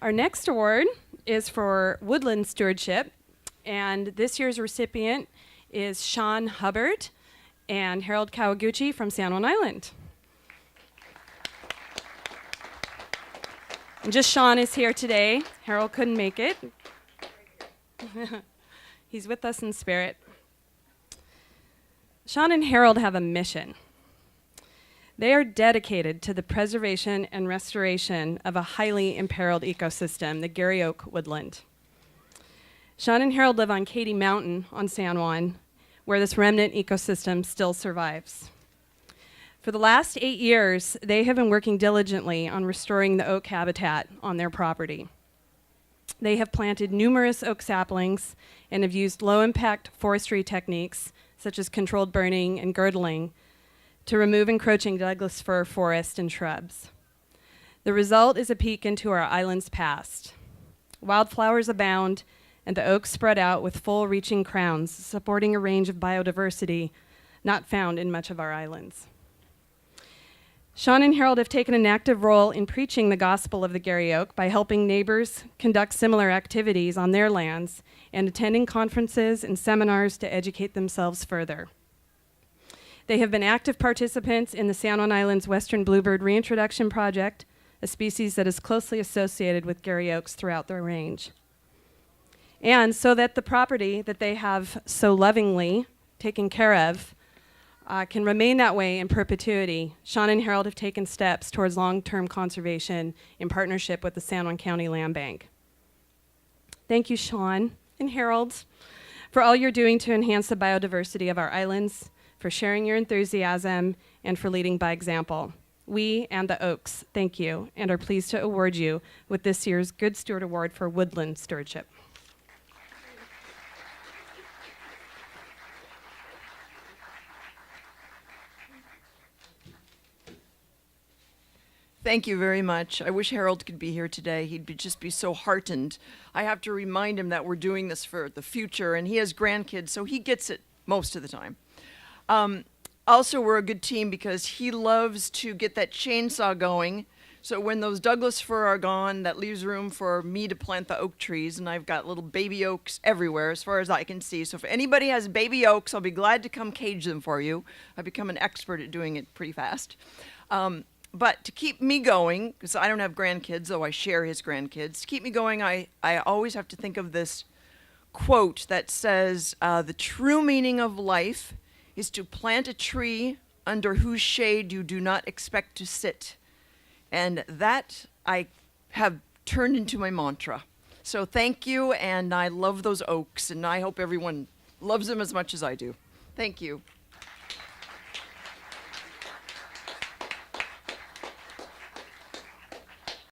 Our next award is for Woodland Stewardship, and this year's recipient is Shaun Hubbard and Harold Kawaguchi from San Juan Island. And just Shaun is here today. Harold couldn't make it. He's with us in spirit. Shaun and Harold have a mission. They are dedicated to the preservation and restoration of a highly imperiled ecosystem, the Garry Oak Woodland. Shaun and Harold live on Katy Mountain on San Juan, where this remnant ecosystem still survives. For the last 8 years, they have been working diligently on restoring the oak habitat on their property. They have planted numerous oak saplings and have used low-impact forestry techniques, such as controlled burning and girdling, to remove encroaching Douglas fir forest and shrubs. The result is a peek into our island's past. Wildflowers abound, and the oaks spread out with full-reaching crowns, supporting a range of biodiversity not found in much of our islands. Shaun and Harold have taken an active role in preaching the gospel of the Garry Oak by helping neighbors conduct similar activities on their lands and attending conferences and seminars to educate themselves further. They have been active participants in the San Juan Islands Western Bluebird Reintroduction Project, a species that is closely associated with Garry Oaks throughout their range. And so that the property that they have so lovingly taken care of can remain that way in perpetuity, Shaun and Harold have taken steps towards long-term conservation in partnership with the San Juan County Land Bank. Thank you, Shaun and Harold, for all you're doing to enhance the biodiversity of our islands, for sharing your enthusiasm, and for leading by example. We and the Oaks thank you and are pleased to award you with this year's Good Steward Award for Woodland Stewardship. Thank you very much. I wish Harold could be here today. Just be so heartened. I have to remind him that we're doing this for the future, and he has grandkids, so he gets it most of the time. Also, we're a good team because he loves to get that chainsaw going. So when those Douglas fir are gone, that leaves room for me to plant the oak trees, and I've got little baby oaks everywhere as far as I can see. So if anybody has baby oaks, I'll be glad to come cage them for you. I've become an expert at doing it pretty fast. But to keep me going, because I don't have grandkids, though I share his grandkids, to keep me going, I always have to think of this quote that says, the true meaning of life is to plant a tree under whose shade you do not expect to sit. And that I have turned into my mantra. So thank you, and I love those oaks, and I hope everyone loves them as much as I do. Thank you.